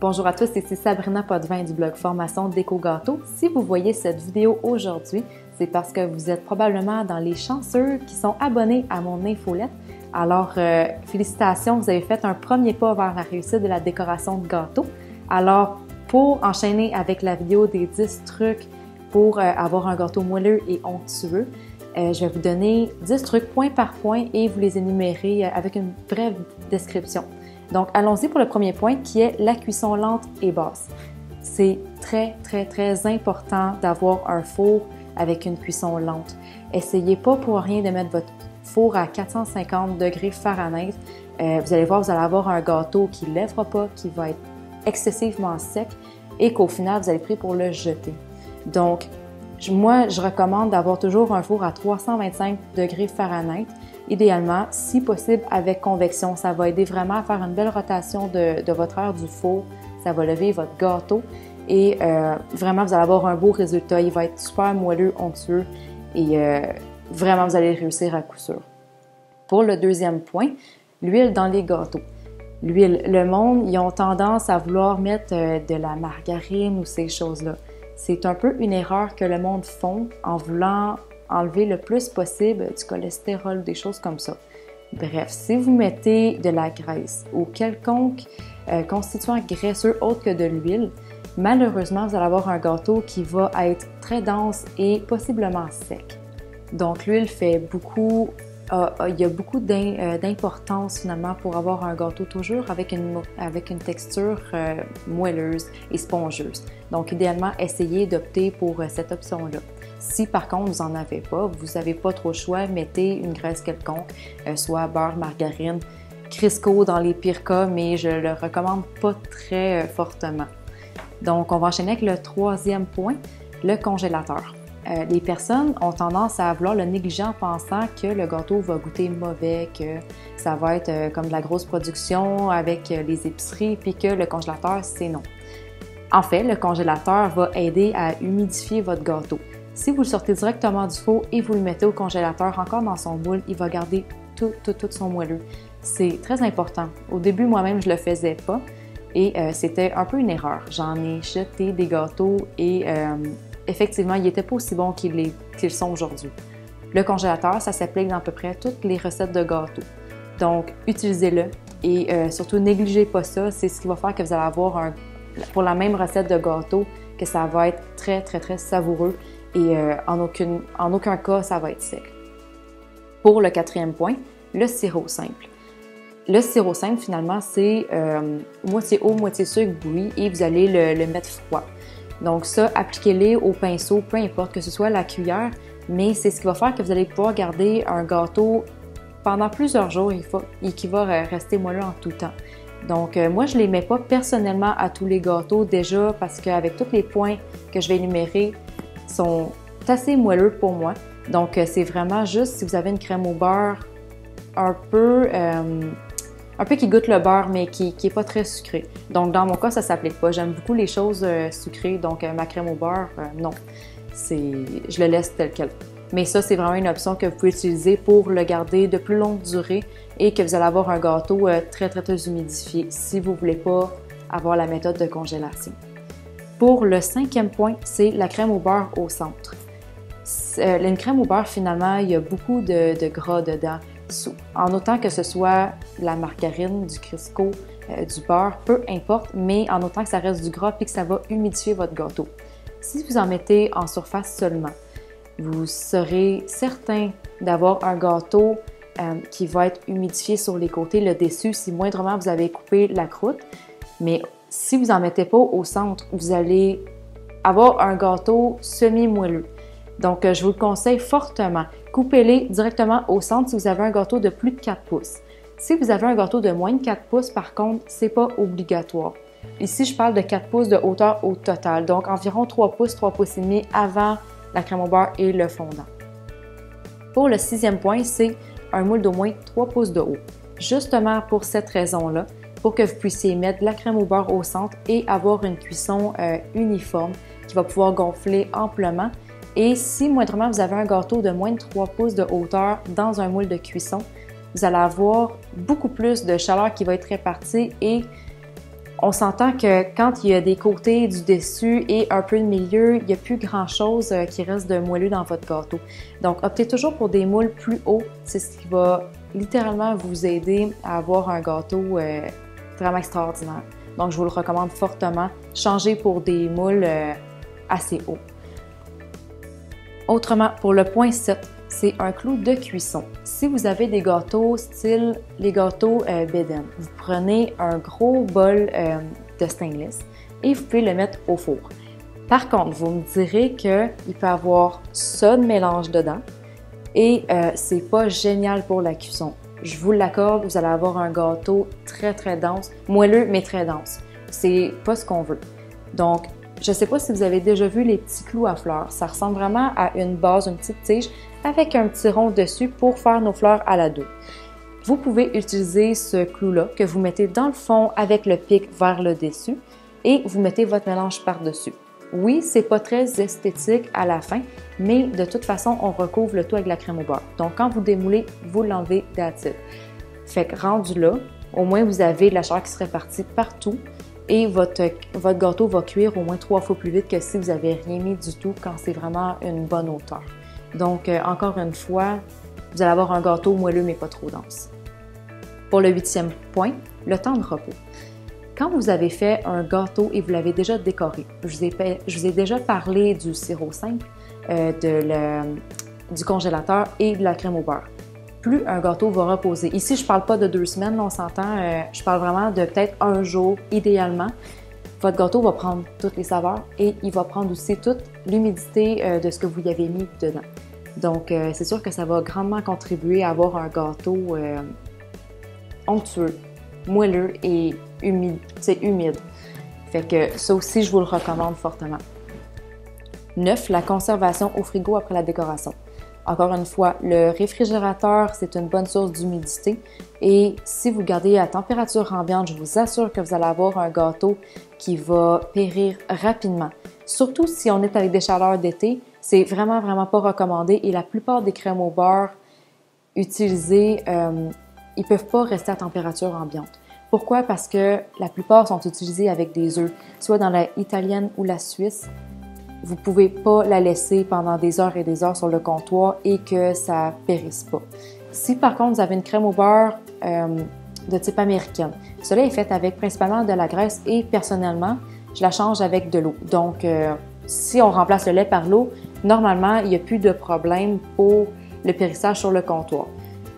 Bonjour à tous, ici Sabrina Potvin du blog Formation Déco Gâteau. Si vous voyez cette vidéo aujourd'hui, c'est parce que vous êtes probablement dans les chanceux qui sont abonnés à mon infolette. Alors, félicitations, vous avez fait un premier pas vers la réussite de la décoration de gâteau. Alors, pour enchaîner avec la vidéo des 10 trucs pour avoir un gâteau moelleux et onctueux, je vais vous donner 10 trucs point par point et vous les énumérer avec une brève description. Donc, allons-y pour le premier point qui est la cuisson lente et basse. C'est très important d'avoir un four avec une cuisson lente. Essayez pas pour rien de mettre votre four à 450 degrés Fahrenheit. Vous allez voir, vous allez avoir un gâteau qui ne lèvera pas, qui va être excessivement sec et qu'au final, vous allez pris pour le jeter. Donc, moi, je recommande d'avoir toujours un four à 325 degrés Fahrenheit. Idéalement, si possible, avec convection. Ça va aider vraiment à faire une belle rotation de votre air du four. Ça va lever votre gâteau et vraiment, vous allez avoir un beau résultat. Il va être super moelleux, onctueux et vraiment, vous allez réussir à coup sûr. Pour le deuxième point, l'huile dans les gâteaux. L'huile, le monde, ils ont tendance à vouloir mettre de la margarine ou ces choses-là. C'est un peu une erreur que le monde font en voulant enlever le plus possible du cholestérol, des choses comme ça. Bref, si vous mettez de la graisse ou quelconque constituant graisseux autre que de l'huile, malheureusement, vous allez avoir un gâteau qui va être très dense et possiblement sec. Donc, l'huile fait beaucoup, il y a beaucoup d'importance finalement pour avoir un gâteau toujours avec une texture moelleuse et spongeuse. Donc, idéalement, essayez d'opter pour cette option-là. Si par contre vous n'en avez pas, vous n'avez pas trop le choix, mettez une graisse quelconque, soit beurre, margarine, Crisco dans les pires cas, mais je le recommande pas très fortement. Donc, on va enchaîner avec le troisième point, le congélateur. Les personnes ont tendance à vouloir le négliger en pensant que le gâteau va goûter mauvais, que ça va être comme de la grosse production avec les épiceries, puis que le congélateur, c'est non. En fait, le congélateur va aider à humidifier votre gâteau. Si vous le sortez directement du four et vous le mettez au congélateur encore dans son moule, il va garder tout son moelleux. C'est très important. Au début, moi-même, je le faisais pas et c'était un peu une erreur. J'en ai jeté des gâteaux et effectivement, ils n'étaient pas aussi bons qu'ils sont aujourd'hui. Le congélateur, ça s'applique dans à peu près toutes les recettes de gâteaux. Donc, utilisez-le et surtout, négligez pas ça. C'est ce qui va faire que vous allez avoir pour la même recette de gâteau, que ça va être très savoureux. Et en aucun cas, ça va être sec. Pour le quatrième point, le sirop simple. Le sirop simple, finalement, c'est moitié eau, moitié sucre bouilli et vous allez le mettre froid. Donc ça, appliquez-les au pinceau, peu importe que ce soit la cuillère, mais c'est ce qui va faire que vous allez pouvoir garder un gâteau pendant plusieurs jours et qui va rester moelleux en tout temps. Donc moi, je ne les mets pas personnellement à tous les gâteaux déjà parce qu'avec tous les points que je vais énumérer, sont assez moelleux pour moi. Donc, c'est vraiment juste si vous avez une crème au beurre un peu qui goûte le beurre, mais qui n'est pas très sucrée. Donc, dans mon cas, ça ne s'applique pas. J'aime beaucoup les choses sucrées, donc ma crème au beurre, non. Je le laisse tel quel. Mais ça, c'est vraiment une option que vous pouvez utiliser pour le garder de plus longue durée et que vous allez avoir un gâteau très humidifié si vous ne voulez pas avoir la méthode de congélation. Pour le cinquième point, c'est la crème au beurre au centre. Une crème au beurre, finalement, il y a beaucoup de gras dedans. En autant que ce soit la margarine, du Crisco, du beurre, peu importe, mais en autant que ça reste du gras et que ça va humidifier votre gâteau. Si vous en mettez en surface seulement, vous serez certain d'avoir un gâteau qui va être humidifié sur les côtés, le dessus, si moindrement vous avez coupé la croûte. Mais si vous n'en mettez pas au centre, vous allez avoir un gâteau semi-moelleux. Donc, je vous le conseille fortement. Coupez-les directement au centre si vous avez un gâteau de plus de 4 pouces. Si vous avez un gâteau de moins de 4 pouces, par contre, ce n'est pas obligatoire. Ici, je parle de 4 pouces de hauteur au total, donc environ 3 pouces et demi avant la crème au beurre et le fondant. Pour le sixième point, c'est un moule d'au moins 3 pouces de haut. Justement pour cette raison-là, pour que vous puissiez mettre de la crème au beurre au centre et avoir une cuisson uniforme qui va pouvoir gonfler amplement. Et si moindrement vous avez un gâteau de moins de 3 pouces de hauteur dans un moule de cuisson, vous allez avoir beaucoup plus de chaleur qui va être répartie et On s'entend que quand il y a des côtés, du dessus et un peu de milieu, il n'y a plus grand-chose qui reste de moelleux dans votre gâteau. Donc, optez toujours pour des moules plus hauts. C'est ce qui va littéralement vous aider à avoir un gâteau vraiment extraordinaire. Donc, je vous le recommande fortement. Changez pour des moules assez hauts. Autrement, pour le point 7, c'est un clou de cuisson. Si vous avez des gâteaux style les gâteaux Beden, vous prenez un gros bol de stainless et vous pouvez le mettre au four. Par contre, vous me direz qu'il peut y avoir ça de mélange dedans et c'est pas génial pour la cuisson. Je vous l'accorde, vous allez avoir un gâteau très très dense, moelleux mais très dense. C'est pas ce qu'on veut. Donc, je ne sais pas si vous avez déjà vu les petits clous à fleurs. Ça ressemble vraiment à une base, une petite tige avec un petit rond dessus pour faire nos fleurs à la dos. Vous pouvez utiliser ce clou-là que vous mettez dans le fond avec le pic vers le dessus et vous mettez votre mélange par-dessus. Oui, c'est pas très esthétique à la fin, mais de toute façon, on recouvre le tout avec de la crème au beurre. Donc, quand vous démoulez, vous l'enlevez that's it. Fait que rendu là, au moins vous avez de la chaleur qui se répartit partout. Et votre gâteau va cuire au moins 3 fois plus vite que si vous n'avez rien mis du tout quand c'est vraiment une bonne hauteur. Donc, encore une fois, vous allez avoir un gâteau moelleux mais pas trop dense. Pour le 8e point, le temps de repos. Quand vous avez fait un gâteau et vous l'avez déjà décoré, je vous ai déjà parlé du sirop simple, du congélateur et de la crème au beurre. Plus un gâteau va reposer. Ici, je ne parle pas de 2 semaines, on s'entend, je parle vraiment de peut-être un jour, idéalement. Votre gâteau va prendre toutes les saveurs et il va prendre aussi toute l'humidité de ce que vous y avez mis dedans. Donc, c'est sûr que ça va grandement contribuer à avoir un gâteau onctueux, moelleux et humide. C'est humide. Fait que ça aussi, je vous le recommande fortement. 9. La conservation au frigo après la décoration. Encore une fois, le réfrigérateur, c'est une bonne source d'humidité et si vous gardez à température ambiante, je vous assure que vous allez avoir un gâteau qui va périr rapidement. Surtout si on est avec des chaleurs d'été, c'est vraiment, vraiment pas recommandé et la plupart des crèmes au beurre utilisées, ils peuvent pas rester à température ambiante. Pourquoi? Parce que la plupart sont utilisées avec des œufs, soit dans la italienne ou la suisse. Vous ne pouvez pas la laisser pendant des heures et des heures sur le comptoir et que ça ne périsse pas. Si par contre vous avez une crème au beurre de type américaine, cela est fait avec principalement de la graisse et personnellement, je la change avec de l'eau. Donc, si on remplace le lait par l'eau, normalement, il n'y a plus de problème pour le périssage sur le comptoir.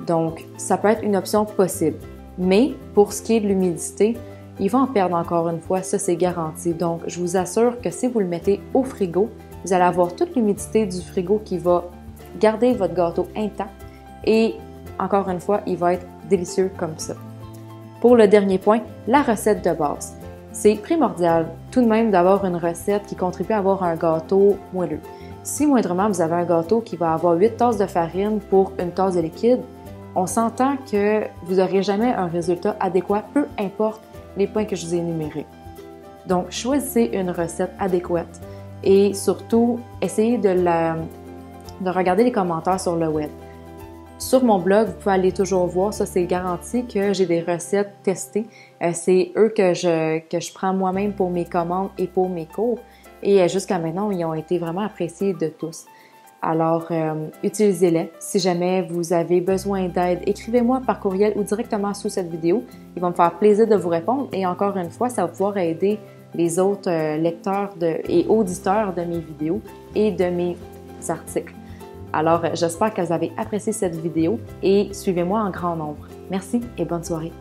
Donc, ça peut être une option possible. Mais pour ce qui est de l'humidité, il va en perdre encore une fois, ça c'est garanti. Donc, je vous assure que si vous le mettez au frigo, vous allez avoir toute l'humidité du frigo qui va garder votre gâteau intact et encore une fois, il va être délicieux comme ça. Pour le dernier point, la recette de base. C'est primordial tout de même d'avoir une recette qui contribue à avoir un gâteau moelleux. Si moindrement vous avez un gâteau qui va avoir 8 tasses de farine pour une tasse de liquide, on s'entend que vous n'aurez jamais un résultat adéquat, peu importe les points que je vous ai énumérés. Donc, choisissez une recette adéquate et surtout, essayez de regarder les commentaires sur le web. Sur mon blog, vous pouvez aller toujours voir, ça c'est garanti que j'ai des recettes testées. C'est eux que je prends moi-même pour mes commandes et pour mes cours. Et jusqu'à maintenant, ils ont été vraiment appréciés de tous. Alors, utilisez-les. Si jamais vous avez besoin d'aide, écrivez-moi par courriel ou directement sous cette vidéo. Il va me faire plaisir de vous répondre. Et encore une fois, ça va pouvoir aider les autres lecteurs et auditeurs de mes vidéos et de mes articles. Alors, j'espère que vous avez apprécié cette vidéo et suivez-moi en grand nombre. Merci et bonne soirée.